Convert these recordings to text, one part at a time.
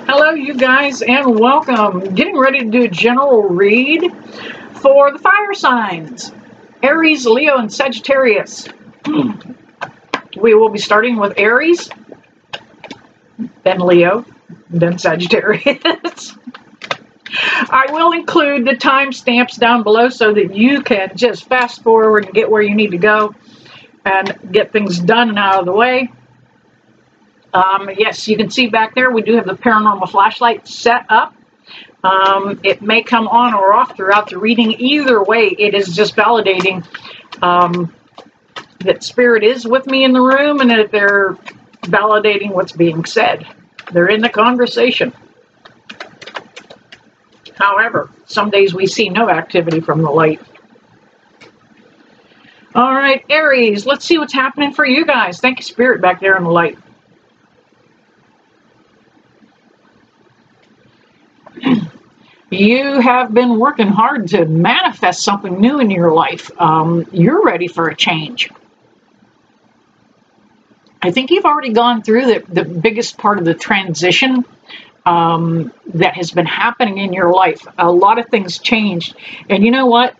Hello, you guys, and welcome. Getting ready to do a general read for the fire signs, Aries, Leo, and Sagittarius. We will be starting with Aries, then Leo, then Sagittarius. I will include the timestamps down below so that you can just fast forward and get where you need to go and get things done and out of the way. Yes, you can see back there we do have the paranormal flashlight set up. It may come on or off throughout the reading. Either way, it is just validating that Spirit is with me in the room and that they're validating what's being said. They're in the conversation. However, some days we see no activity from the light. All right, Aries, let's see what's happening for you guys. Thank you, Spirit, back there in the light. You have been working hard to manifest something new in your life. You're ready for a change. I think you've already gone through the biggest part of the transition that has been happening in your life. A lot of things changed. And you know what?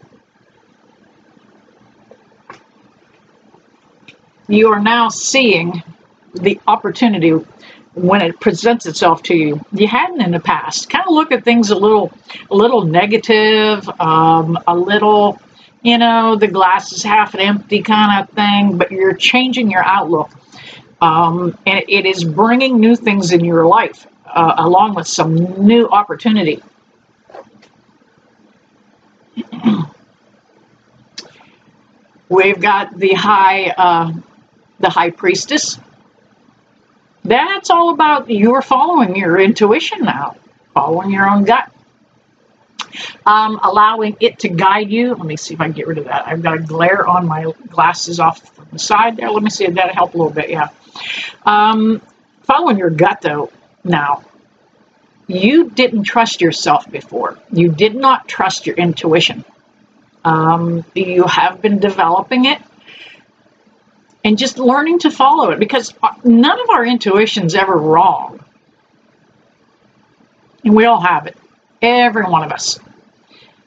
You are now seeing the opportunity when it presents itself to you. You hadn't in the past. Kind of look at things a little negative, a little, you know, the glass is half empty kind of thing, but you're changing your outlook. And it is bringing new things in your life, along with some new opportunity. We've got the High Priestess. That's all about you're following your intuition now, following your own gut, allowing it to guide you. Let me see if I can get rid of that. I've got a glare on my glasses off from the side there. Let me see if that'll help a little bit. Yeah. Following your gut, though, now. You didn't trust yourself before. You did not trust your intuition. You have been developing it. And just learning to follow it, because none of our intuition's ever wrong. And we all have it, every one of us.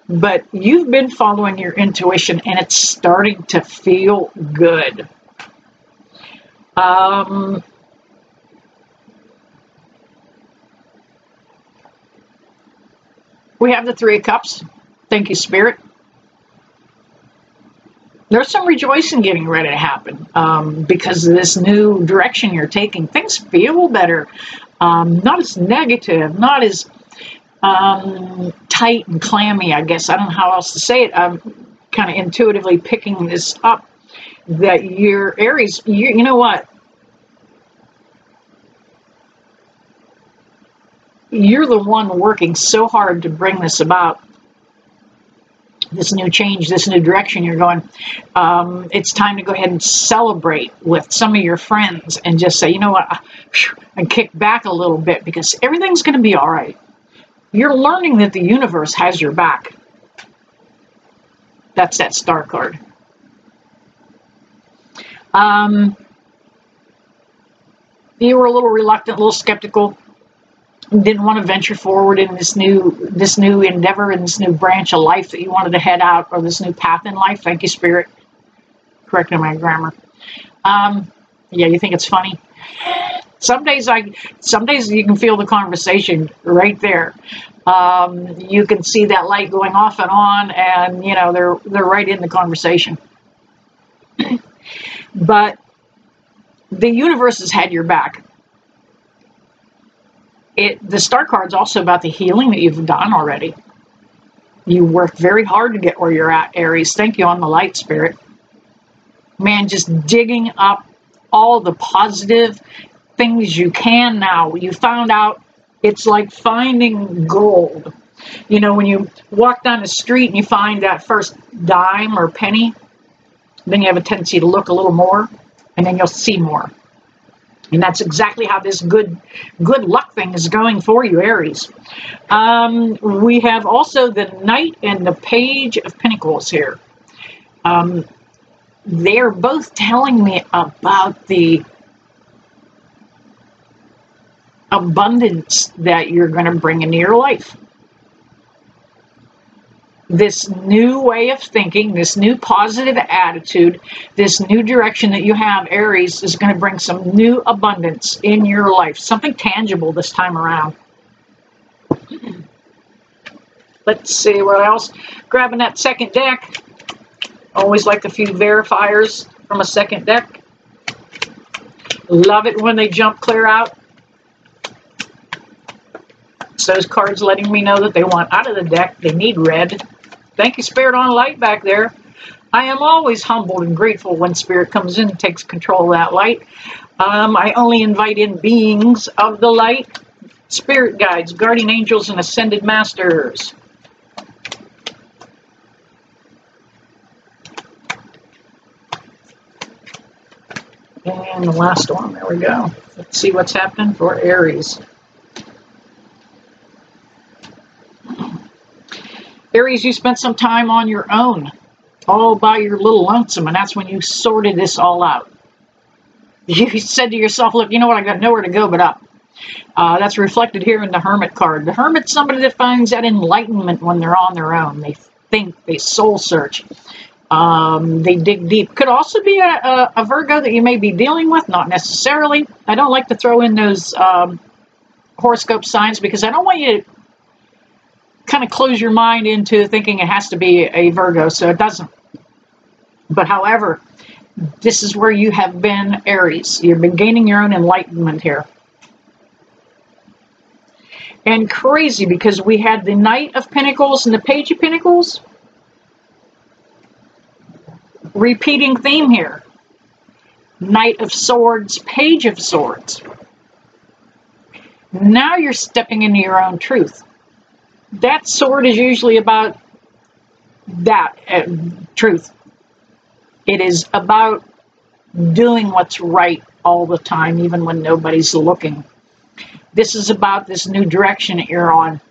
But you've been following your intuition and it's starting to feel good. We have the Three of Cups. Thank you, Spirit. There's some rejoicing getting ready to happen because of this new direction you're taking. Things feel better, not as negative, not as tight and clammy, I guess. I don't know how else to say it. I'm kind of intuitively picking this up, that your Aries, you know what? You're the one working so hard to bring this about. This new change, this new direction you're going. It's time to go ahead and celebrate with some of your friends and just say, you know what, and kick back a little bit because everything's going to be all right. You're learning that the universe has your back. That's that star card. You were a little reluctant, a little skeptical. Didn't want to venture forward in this new endeavor, in this new branch of life that you wanted to head out, or this new path in life. Thank you, Spirit. Correcting my grammar. Yeah, you think it's funny? Some days you can feel the conversation right there. You can see that light going off and on, and you know they're right in the conversation. But the universe has had your back. The star card's also about the healing that you've done already. You worked very hard to get where you're at, Aries. Thank you on the light, Spirit. Man, just digging up all the positive things you can now. You found out it's like finding gold. You know, when you walk down the street and you find that first dime or penny, then you have a tendency to look a little more, and then you'll see more. And that's exactly how this good luck thing is going for you, Aries. We have also the Knight and the Page of Pentacles here. They're both telling me about the abundance that you're going to bring into your life. This new way of thinking, this new positive attitude, this new direction that you have, Aries, is going to bring some new abundance in your life. Something tangible this time around. Let's see what else. Grabbing that second deck. Always like a few verifiers from a second deck. Love it when they jump clear out. It's those cards letting me know that they want out of the deck. They need red. Thank you, Spirit on Light back there. I am always humbled and grateful when Spirit comes in and takes control of that light. I only invite in beings of the light, spirit guides, guardian angels, and ascended masters. And the last one, there we go. Let's see what's happening for Aries. Aries, you spent some time on your own, all by your little lonesome, and that's when you sorted this all out. You said to yourself, look, you know what, I got nowhere to go but up. That's reflected here in the Hermit card. The Hermit's somebody that finds that enlightenment when they're on their own. They think, they soul search. They dig deep. Could also be a Virgo that you may be dealing with, not necessarily. I don't like to throw in those horoscope signs because I don't want you to kind of close your mind into thinking it has to be a Virgo, so it doesn't. But however, this is where you have been, Aries. You've been gaining your own enlightenment here. And crazy, because we had the Knight of Pentacles and the Page of Pentacles. Repeating theme here. Knight of Swords, Page of Swords. Now you're stepping into your own truth. That sword is usually about that truth. It is about doing what's right all the time, even when nobody's looking. This is about this new direction that you're on.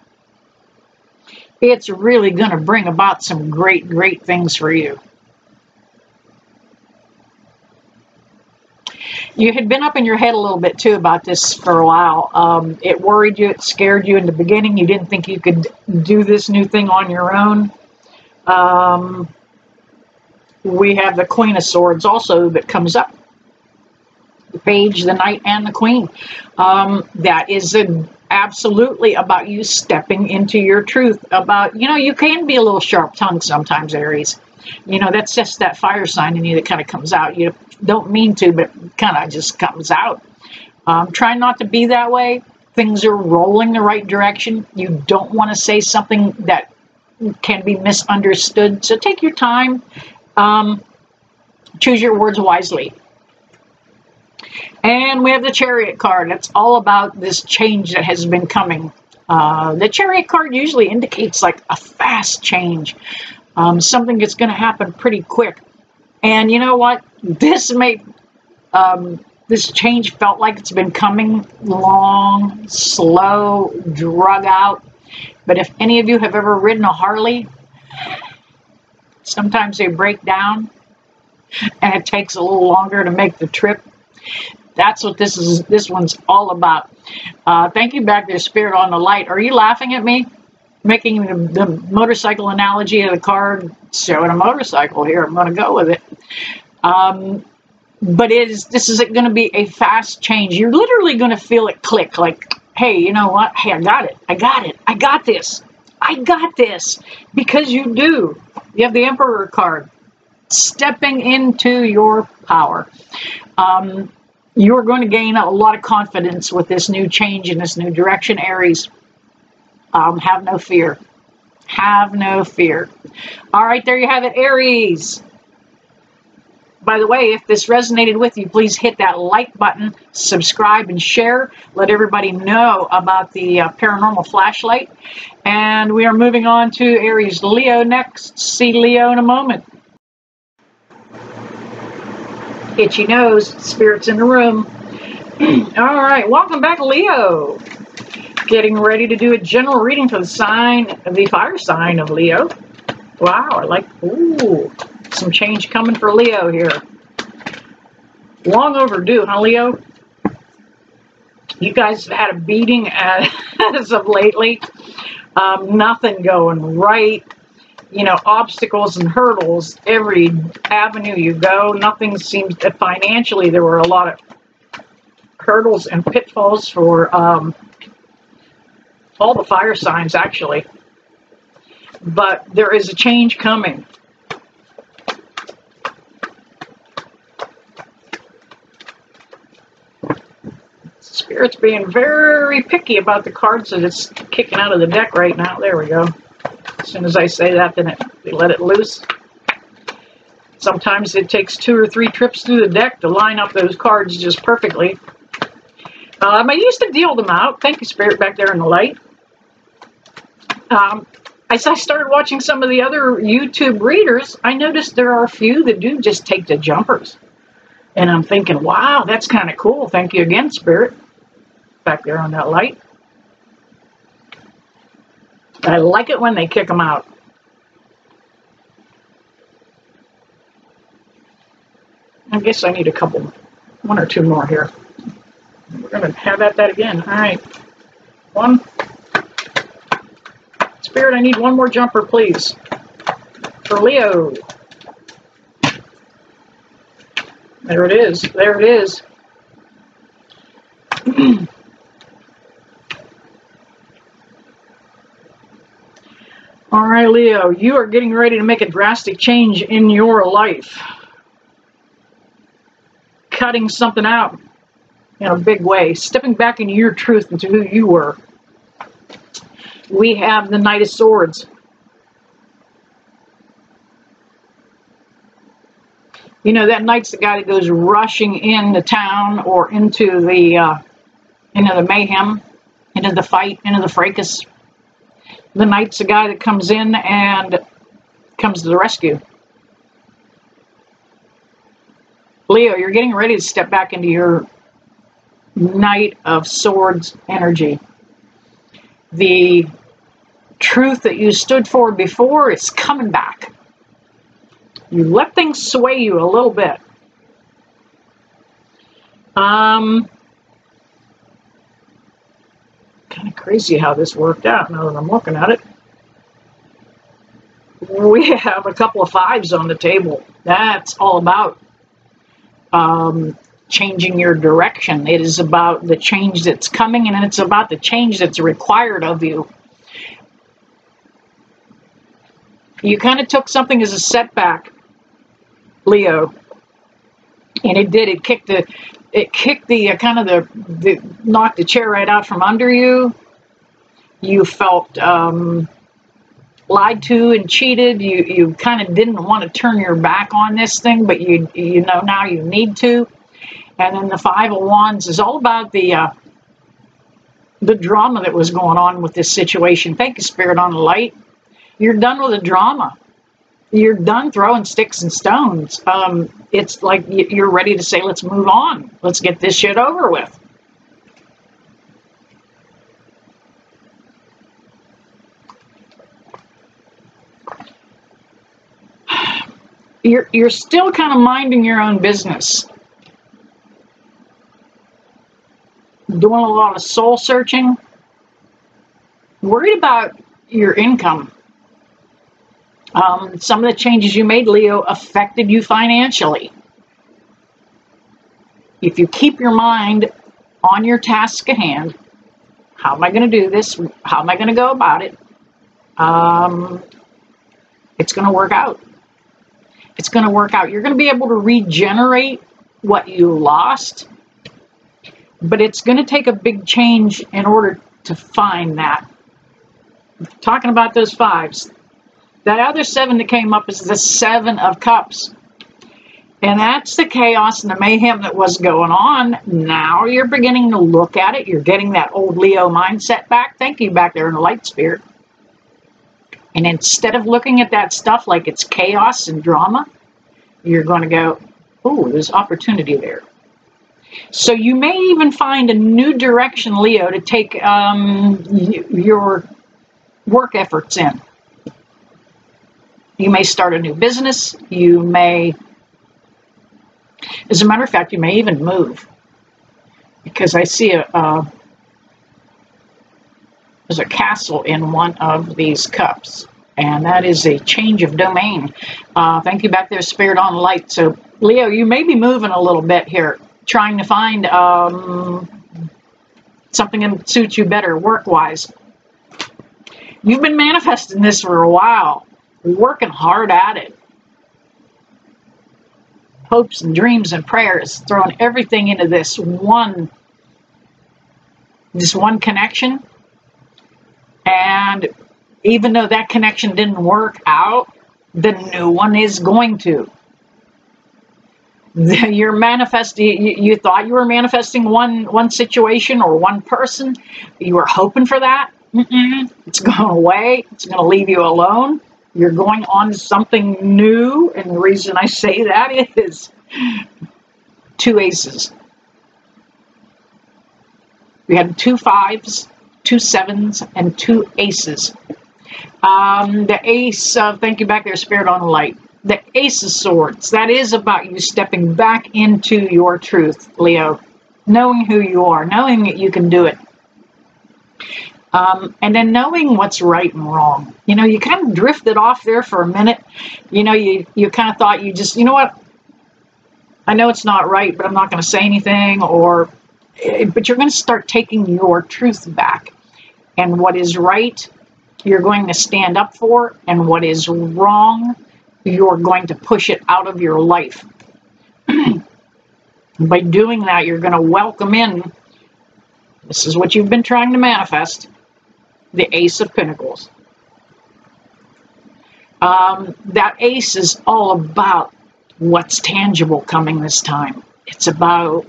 It's really going to bring about some great, great things for you. You had been up in your head a little bit too about this for a while. It worried you, it scared you in the beginning. You didn't think you could do this new thing on your own. We have the Queen of Swords also that comes up. The Page, the Knight, and the Queen. That is absolutely about you stepping into your truth. About, you know, you can be a little sharp-tongued sometimes, Aries. You know, that's just that fire sign in you that kind of comes out. You don't mean to, but it kind of just comes out. Try not to be that way. Things are rolling the right direction. You don't want to say something that can be misunderstood. So take your time. Choose your words wisely. And we have the Chariot card. That's all about this change that has been coming. The Chariot card usually indicates like a fast change. Something that's going to happen pretty quick. And you know what? This change felt like it's been coming long, slow, drug out. But if any of you have ever ridden a Harley, sometimes they break down and it takes a little longer to make the trip. That's what this one's all about. Thank you back there, Spirit on the Light. Are you laughing at me? Making the motorcycle analogy of the card, showing a motorcycle here. I'm going to go with it. But this is going to be a fast change. You're literally going to feel it click. Like, hey, you know what? Hey, I got it. I got it. I got this. I got this. Because you do. You have the Emperor card. Stepping into your power. You're going to gain a lot of confidence with this new change in this new direction, Aries. Have no fear. Have no fear. All right, there you have it, Aries. By the way, if this resonated with you, please hit that like button, subscribe, and share. Let everybody know about the paranormal flashlight. And we are moving on to Aries. Leo next. See Leo in a moment. Itchy nose. Spirits in the room. All right, welcome back, Leo. Getting ready to do a general reading for the fire sign of Leo. Wow, I like, ooh, some change coming for Leo here. Long overdue, huh, Leo? You guys have had a beating as of lately. Nothing going right. You know, obstacles and hurdles, every avenue you go, nothing seems to, financially, there were a lot of hurdles and pitfalls for all the fire signs, actually. But there is a change coming. Spirit's being very picky about the cards that it's kicking out of the deck right now. There we go. As soon as I say that, then they let it loose. Sometimes it takes 2 or 3 trips through the deck to line up those cards just perfectly. I used to deal them out. Thank you, Spirit, back there in the light. As I started watching some of the other YouTube readers, I noticed there are a few that do just take the jumpers. And I'm thinking, wow, that's kind of cool. Thank you again, Spirit, back there on that light. I like it when they kick them out. I guess I need a couple, 1 or 2 more here. We're going to have at that again. All right. 1. Spirit, I need 1 more jumper, please. For Leo. There it is. There it is. All right, Leo, you are getting ready to make a drastic change in your life. Cutting something out in a big way. Stepping back into your truth, into who you were. We have the Knight of Swords. You know, that knight's the guy that goes rushing into town or into the mayhem, into the fight, into the fracas. The knight's the guy that comes in and comes to the rescue. Leo, you're getting ready to step back into your Knight of Swords energy. The truth that you stood for before is coming back. You let things sway you a little bit. Kind of crazy how this worked out now that I'm looking at it. We have a couple of 5s on the table. That's all about changing your direction. It is about the change that's coming, and it's about the change that's required of you. You kind of took something as a setback, Leo, and it did. It kicked the knocked the chair right out from under you. You felt lied to and cheated. You kind of didn't want to turn your back on this thing, but you know now you need to. And then the 5 of Wands is all about the drama that was going on with this situation. Thank you, Spirit, on the light. You're done with the drama. You're done throwing sticks and stones. It's like you're ready to say, let's move on. Let's get this shit over with. You're still kind of minding your own business. Doing a lot of soul searching. Worried about your income. Some of the changes you made, Leo, affected you financially. If you keep your mind on your task at hand, how am I going to do this? How am I going to go about it? It's going to work out. It's going to work out. You're going to be able to regenerate what you lost, but it's going to take a big change in order to find that. Talking about those 5s. That other 7 that came up is the 7 of Cups. And that's the chaos and the mayhem that was going on. Now you're beginning to look at it. You're getting that old Leo mindset back. Thank you, back there in the light, Spirit. And instead of looking at that stuff like it's chaos and drama, you're going to go, oh, there's opportunity there. So you may even find a new direction, Leo, to take your work efforts in. You may start a new business. You may, as a matter of fact, you may even move. because I see there's a castle in one of these cups, and that is a change of domain. Thank you back there, Spirit on Light. So, Leo, you may be moving a little bit here, trying to find something that suits you better work-wise. You've been manifesting this for a while, working hard at it. Hopes and dreams and prayers, throwing everything into this one connection. And even though that connection didn't work out, the new one is going to. You're manifesting, you thought you were manifesting one situation or one person. You were hoping for that. It's going away. It's going to leave you alone. You're going on to something new. And the reason I say that is 2 aces. We had 2 5s, 2 7s, and 2 aces. The ace of, thank you back there, Spirit on Light. The Ace of Swords, that is about you stepping back into your truth, Leo. Knowing who you are, knowing that you can do it. And then knowing what's right and wrong. You know, you kind of drifted off there for a minute. You know, you kind of thought you just, you know what? I know it's not right, but I'm not going to say anything. But you're going to start taking your truth back. And what is right, you're going to stand up for. And what is wrong, you're going to push it out of your life. By doing that, you're going to welcome in, this is what you've been trying to manifest, the Ace of Pentacles. That ace is all about what's tangible coming this time. It's about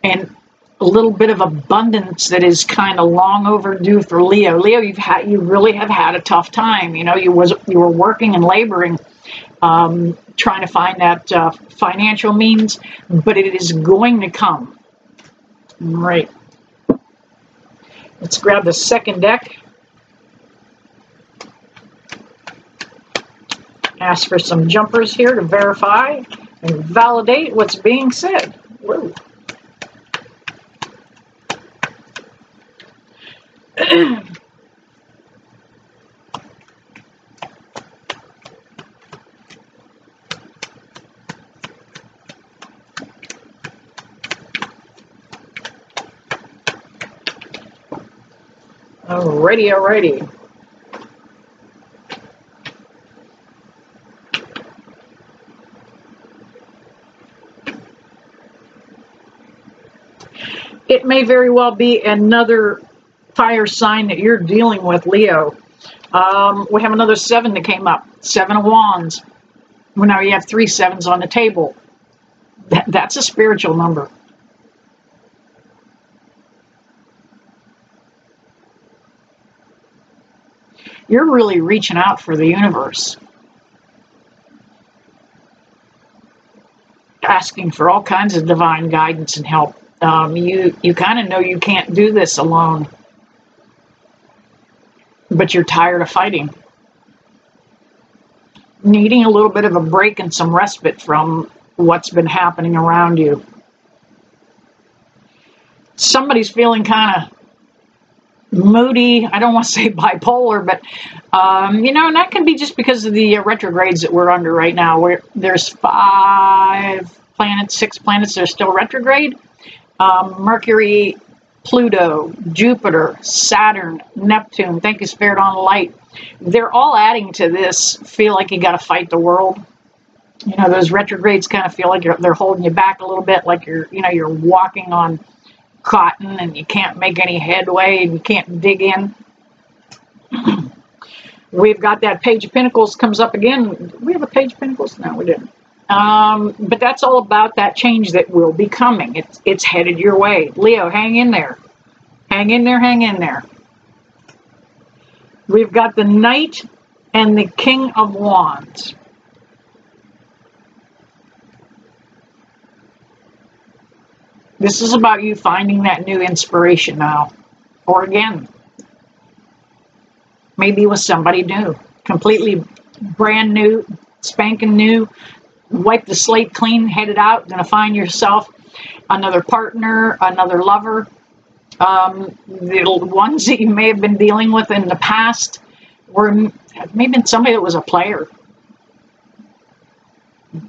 a little bit of abundance that is kind of long overdue for Leo. Leo, you really have had a tough time. You know, you were working and laboring, trying to find that financial means, but it is going to come. Right. Let's grab the second deck. Ask for some jumpers here to verify and validate what's being said. Whoa. Alrighty. It may very well be another fire sign that you're dealing with, Leo. We have another 7 that came up. 7 of Wands. Well, now you have 3 7s on the table. That's a spiritual number. You're really reaching out for the universe. Asking for all kinds of divine guidance and help. You kind of know you can't do this alone. But you're tired of fighting. Needing a little bit of a break and some respite from what's been happening around you. Somebody's feeling kind of moody. I don't want to say bipolar, but you know, and that can be just because of the retrogrades that we're under right now, where there's 5 planets, 6 planets that are still retrograde. Mercury, Pluto, Jupiter, Saturn, Neptune. Thank you, Spirit on Light. They're all adding to this. Feel like you got to fight the world. You know, those retrogrades kind of feel like they're holding you back a little bit, like you're walking on cotton and you can't make any headway and you can't dig in. We've got that Page of Pentacles comes up again. Did we have a Page of Pentacles? No, we didn't. But that's all about that change that will be coming. It's headed your way. Leo, hang in there. Hang in there, hang in there. We've got the Knight and the King of Wands. This is about you finding that new inspiration now. Or again, maybe with somebody new. Completely brand new, spanking new. Wipe the slate clean, headed out, going to find yourself another partner, another lover, the ones that you may have been dealing with in the past were maybe somebody that was a player.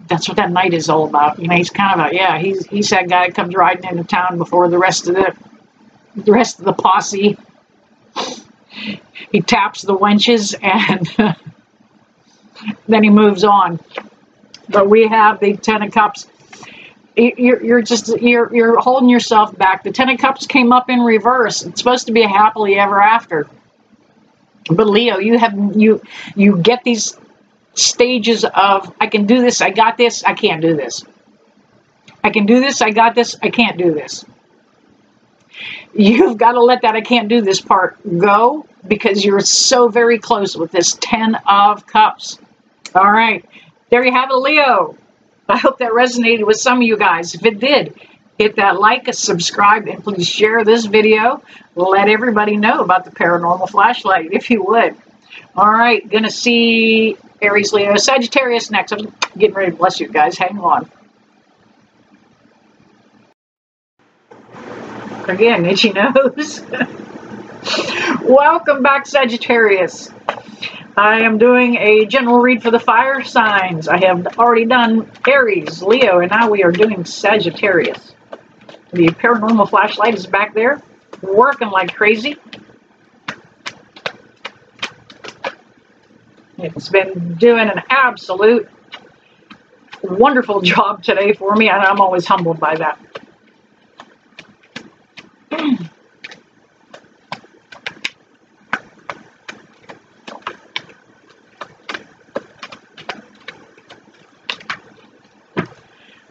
That's what that knight is all about. You know, he's kind of a, yeah, he's that guy that comes riding into town before the rest of the posse. He taps the wenches and then he moves on. But we have the Ten of Cups. You're holding yourself back. The Ten of Cups came up in reverse. It's supposed to be a happily ever after. But Leo, you get these stages of, I can do this, I got this, I can't do this. I can do this, I got this, I can't do this. You've got to let that I can't do this part go, because you're so very close with this Ten of Cups. All right, there you have it, Leo. I hope that resonated with some of you guys. If it did, hit that like, subscribe, and please share this video. Let everybody know about the paranormal flashlight, if you would. All right, gonna see Aries, Leo, Sagittarius next. I'm getting ready to bless you guys. Hang on. Again, itchy nose. Welcome back, Sagittarius. I am doing a general read for the fire signs. I have already done Aries, Leo, and now we are doing Sagittarius. The paranormal flashlight is back there, working like crazy. It's been doing an absolute wonderful job today for me, and I'm always humbled by that.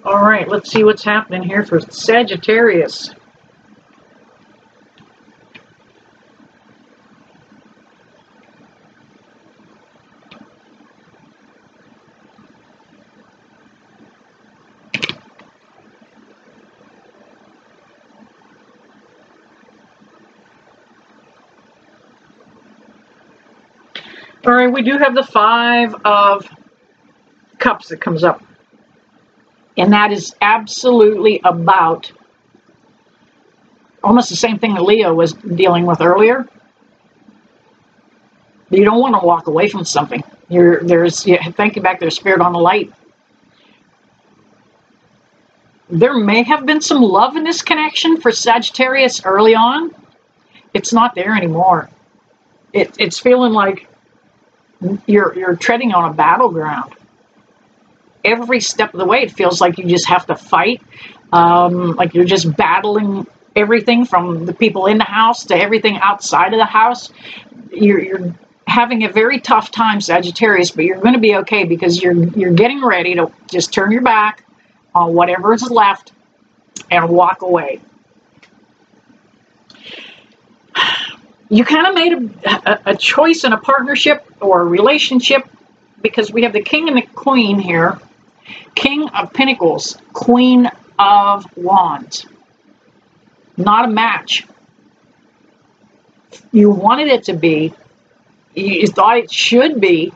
All right, let's see what's happening here for Sagittarius. All right, we do have the Five of Cups that comes up. And that is absolutely about almost the same thing that Leo was dealing with earlier. You don't want to walk away from something. Thank you back there, Spirit on the light. There may have been some love in this connection for Sagittarius early on. It's not there anymore. It's feeling like you're treading on a battleground. Every step of the way, it feels like you just have to fight. Like you're just battling everything from the people in the house to everything outside of the house. You're having a very tough time, Sagittarius, but you're going to be okay, because you're getting ready to just turn your back on whatever is left and walk away. You kind of made a choice in a partnership or a relationship, because we have the King and the Queen here. King of Pentacles, Queen of Wands. Not a match. You wanted it to be. You thought it should be.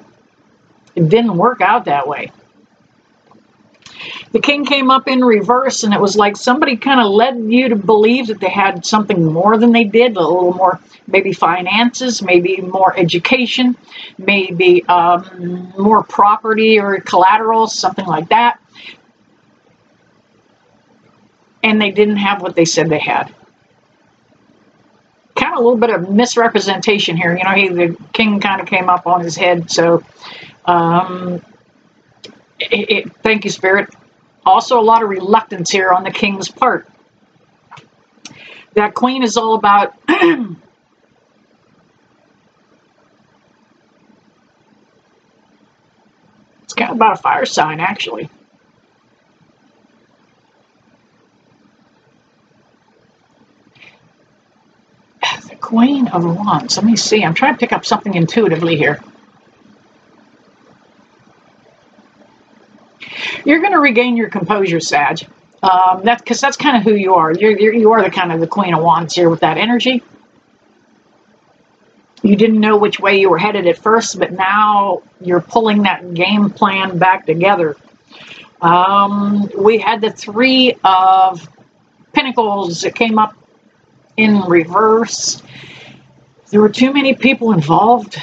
It didn't work out that way. The King came up in reverse, and it was like somebody kind of led you to believe that they had something more than they did, a little more, maybe finances, maybe more education, maybe more property or collateral, something like that. And they didn't have what they said they had. Kind of a little bit of misrepresentation here. You know, the King kind of came up on his head, so thank you, Spirit. Also, a lot of reluctance here on the King's part. That Queen is all about it's kind of about a fire sign, actually. The Queen of Wands. Let me see. I'm trying to pick up something intuitively here. You're going to regain your composure, Sag. Because that's kind of who you are. You are the kind of the Queen of Wands here with that energy. You didn't know which way you were headed at first, but now you're pulling that game plan back together. We had the Three of Pentacles, it came up in reverse. There were too many people involved.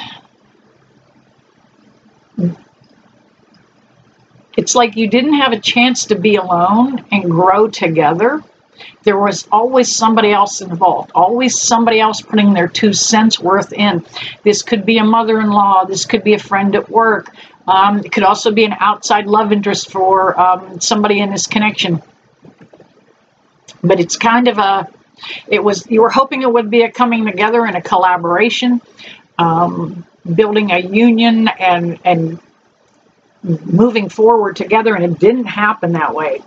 It's like you didn't have a chance to be alone and grow together. There was always somebody else involved, always somebody else putting their 2 cents worth in. This could be a mother-in-law. This could be a friend at work. It could also be an outside love interest for somebody in this connection. But it's kind of a, you were hoping it would be a coming together and a collaboration, building a union and moving forward together, and it didn't happen that way.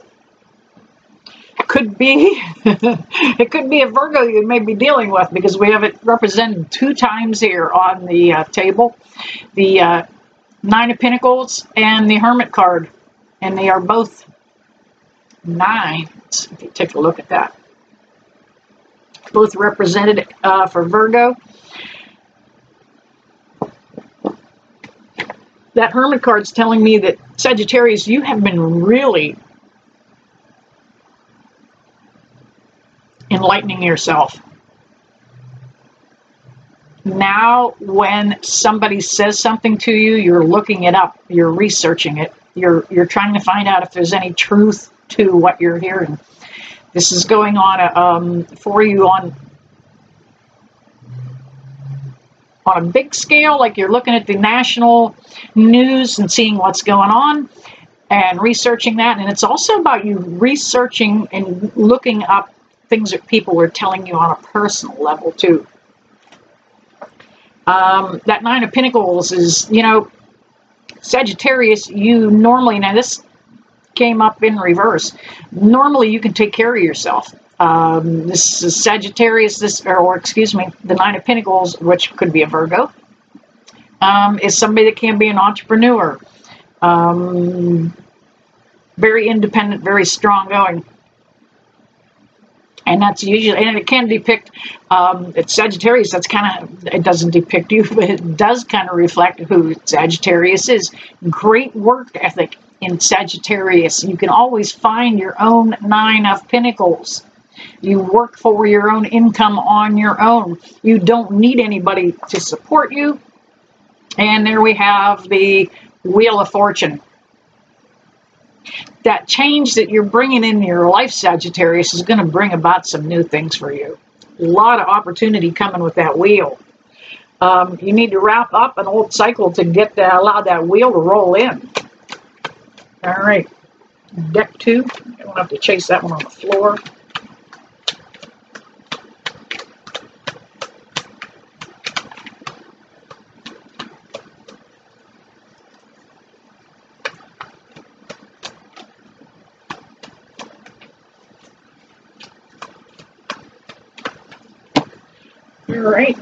It could be, it could be a Virgo you may be dealing with, because we have it represented 2 times here on the table. The 9 of Pentacles and the Hermit card, and they are both 9s. If you take a look at that, both represented for Virgo. That Hermit card's telling me that, Sagittarius, you have been really enlightening yourself. Now, when somebody says something to you, you're looking it up, you're researching it, you're trying to find out if there's any truth to what you're hearing. This is going on for you on a big scale, like you're looking at the national news and seeing what's going on and researching that. And it's also about you researching and looking up things that people are telling you on a personal level too. That 9 of Pentacles is, you know, Sagittarius, you normally, now this came up in reverse, normally you can take care of yourself. This is Sagittarius, or excuse me, the 9 of Pentacles, which could be a Virgo, is somebody that can be an entrepreneur, very independent, very strong going. And that's usually, and it can depict, it's Sagittarius, that's kind of, it doesn't depict you, but it does kind of reflect who Sagittarius is. Great work ethic in Sagittarius. You can always find your own 9 of Pentacles. You work for your own income on your own. You don't need anybody to support you. And there we have the Wheel of Fortune. That change that you're bringing in your life, Sagittarius, is going to bring about some new things for you. A lot of opportunity coming with that wheel. You need to wrap up an old cycle to get allow that wheel to roll in. All right. Deck 2. I don't have to chase that one on the floor. All right.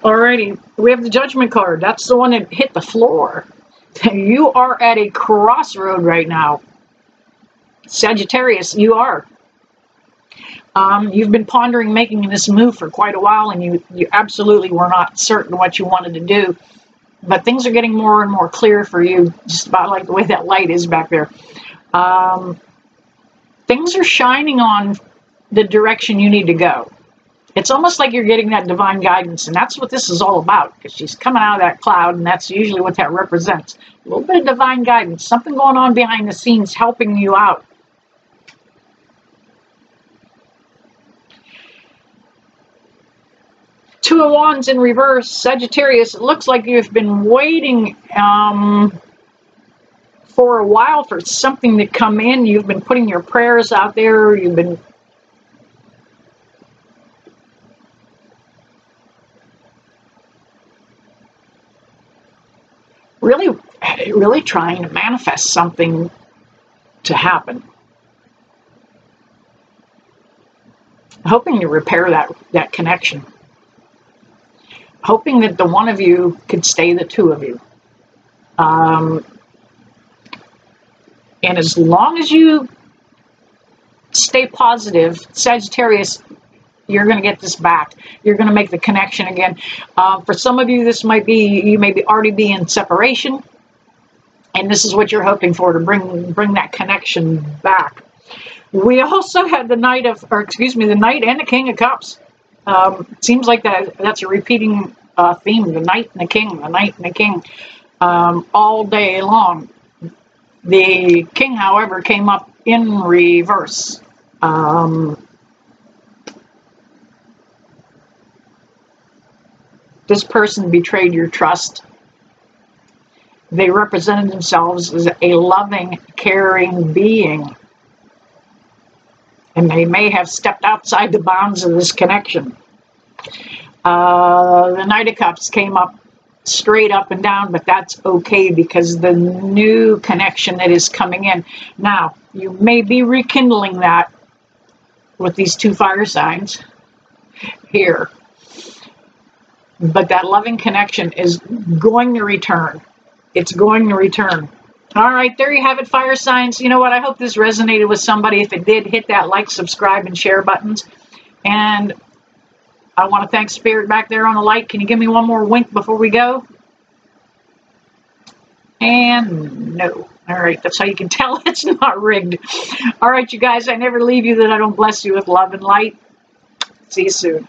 Alrighty, we have the Judgment card. That's the one that hit the floor. You are at a crossroad right now. Sagittarius, you are. You've been pondering making this move for quite a while, and you absolutely were not certain what you wanted to do. But things are getting more and more clear for you, just about like the way that light is back there. Things are shining on the direction you need to go. It's almost like you're getting that divine guidance, and that's what this is all about, because she's coming out of that cloud, and that's usually what that represents. A little bit of divine guidance, something going on behind the scenes helping you out. Two of Wands in reverse, Sagittarius. It looks like you've been waiting for a while for something to come in. You've been putting your prayers out there. You've been really trying to manifest something to happen. Hoping to repair that connection. Hoping that the one of you could stay the two of you. And as long as you stay positive, Sagittarius, You're going to get this back. You're going to make the connection again. For some of you, this might be, you may be already be in separation. And this is what you're hoping for, to bring that connection back. We also had the Knight of, or excuse me, the Knight and the King of Cups. It seems like that's a repeating theme, the Knight and the King, the Knight and the King, all day long. The King, however, came up in reverse. This person betrayed your trust. They represented themselves as a loving, caring being. And they may have stepped outside the bounds of this connection. The Knight of Cups came up straight up and down, but that's okay because the new connection that is coming in. Now, you may be rekindling that with these two fire signs here. But that loving connection is going to return. It's going to return. All right, there you have it, fire signs. You know what? I hope this resonated with somebody. If it did, hit that like, subscribe, and share buttons. And I want to thank Spirit back there on the light. Can you give me one more wink before we go? And no. All right, that's how you can tell it's not rigged. All right, you guys, I never leave you that I don't bless you with love and light. See you soon.